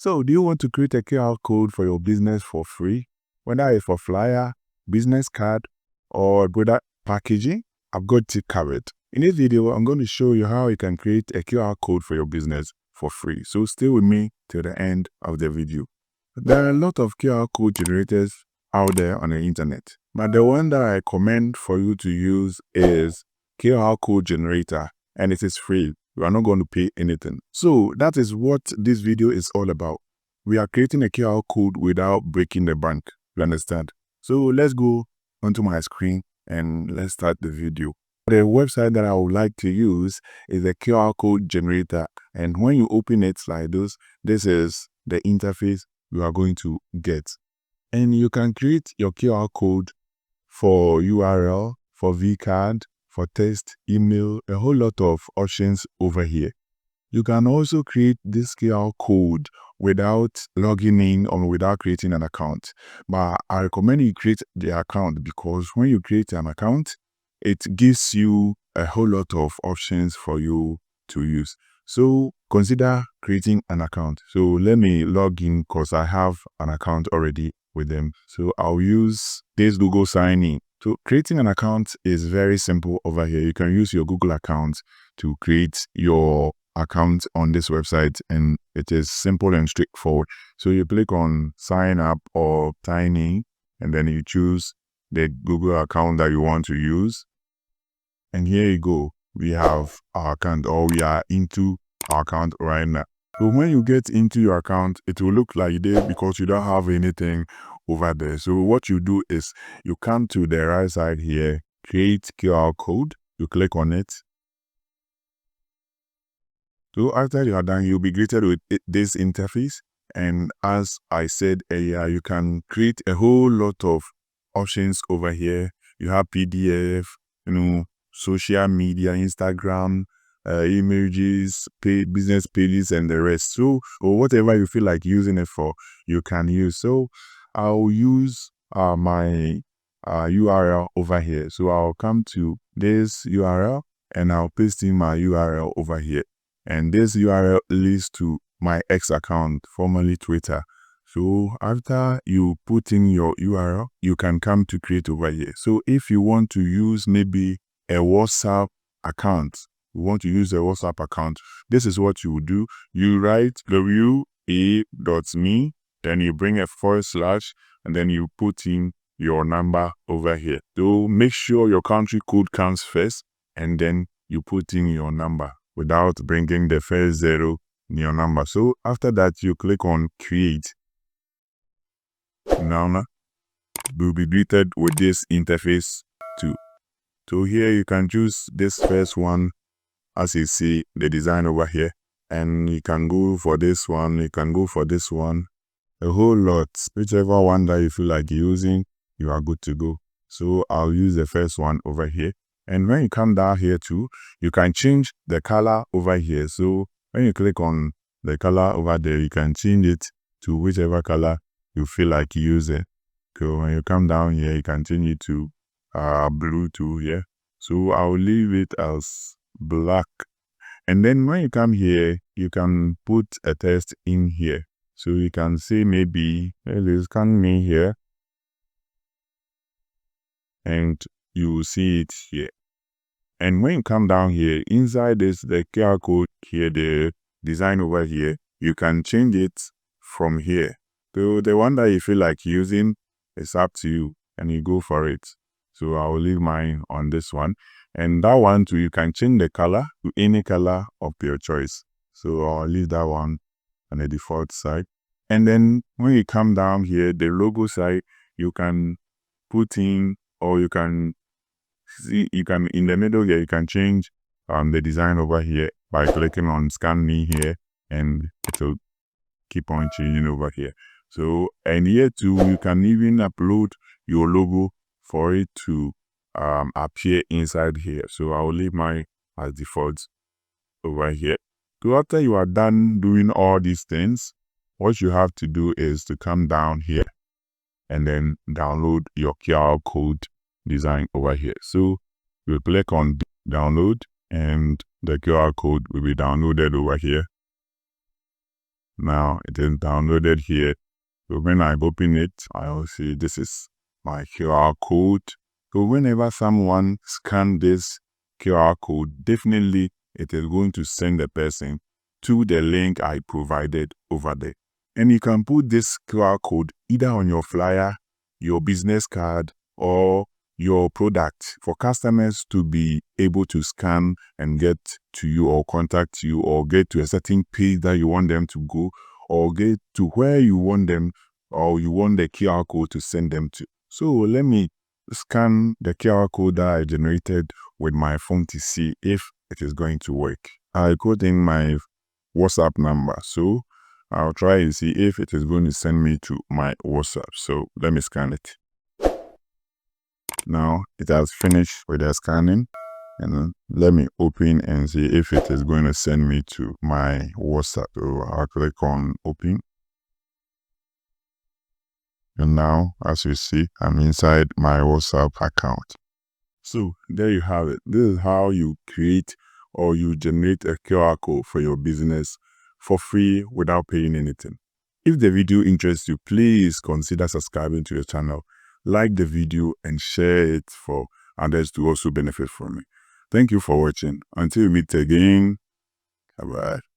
So, do you want to create a QR code for your business for free? Whether it's for flyer, business card, or product packaging, I've got it covered. In this video, I'm going to show you how you can create a QR code for your business for free. So, stay with me till the end of the video. There are a lot of QR code generators out there on the internet, but the one that I recommend for you to use is QR code generator, and it is free. You are not going to pay anything. So that is what this video is all about. We are creating a QR code without breaking the bank. You understand? So let's go onto my screen and let's start the video. The website that I would like to use is the QR code generator. And when you open it like this is the interface you are going to get. And you can create your QR code for URL, for vCard, for text, email, a whole lot of options over here. You can also create this QR code without logging in or without creating an account. But I recommend you create the account because when you create an account, it gives you a whole lot of options for you to use. So consider creating an account. So let me log in because I have an account already with them. So I'll use this Google sign in. So creating an account is very simple over here. You can use your Google account to create your account on this website, and it is simple and straightforward. So you click on sign up or sign in, and then you choose the Google account that you want to use. And here you go. We have our account, or we are into our account right now. So when you get into your account, it will look like this because you don't have anything over there. So what you do is you come to the right side here, create QR code. You click on it. So after you are done, you'll be greeted with this interface. And as I said earlier, you can create a whole lot of options over here. You have PDF, social media, Instagram, images, business pages, and the rest. So, or whatever you feel like using it for, you can use. So, I'll use my URL over here. So, I'll come to this URL and I'll paste in my URL over here. And this URL leads to my X account, formerly Twitter. So after you put in your URL, you can come to create over here. So if you want to use maybe a WhatsApp account, this is what you would do. You write wa.me, then you bring a /, and then you put in your number over here. So make sure your country code comes first, and then you put in your number without bringing the first 0 in your number. So after that, you click on create. Now you'll be greeted with this interface too. So here you can choose this first one, as you see the design over here, and you can go for this one, you can go for this one, a whole lot. Whichever one that you feel like using, you are good to go. So I'll use the first one over here. And when you come down here too, you can change the color over here. So when you click on the color over there, you can change it to whichever color you feel like using. So when you come down here, you can change it to blue too here. So I'll leave it as black. And then when you come here, you can put a text in here. So you can say maybe, scan me here. And you will see it here. And when you come down here, inside this, the QR code here, the design over here, you can change it from here. So the one that you feel like using is up to you, and you go for it. So I will leave mine on this one. And that one too, you can change the color to any color of your choice. So I'll leave that one on the default side. And then when you come down here, the logo side, you can put in, or you can see, in the middle here, you can change the design over here by clicking on scan me here, and it will keep on changing over here. So, and here too, you can even upload your logo for it to appear inside here. So I'll leave mine as default over here. So after you are done doing all these things, what you have to do is to come down here and then download your QR code design over here. So you click on download, and the QR code will be downloaded over here. Now it is downloaded here. So when I open it, I will see this is my QR code. So whenever someone scan this QR code, definitely it is going to send the person to the link I provided over there. And you can put this QR code either on your flyer, your business card, or your product for customers to be able to scan and get to you or contact you or get to a certain page that you want them to go or get to where you want them or you want the QR code to send them to. So let me scan the QR code that I generated with my phone to see if it is going to work. I put in my WhatsApp number, so I'll try and see if it is going to send me to my WhatsApp. So let me scan it. Now it has finished with the scanning, and let me open and see if it is going to send me to my WhatsApp. So I'll click on open. And now, as you see, I'm inside my WhatsApp account. So there you have it. This is how you create or you generate a QR code for your business for free without paying anything. If the video interests you, please consider subscribing to the channel, like the video and share it for others to also benefit from it. Thank you for watching. Until we meet again, bye-bye.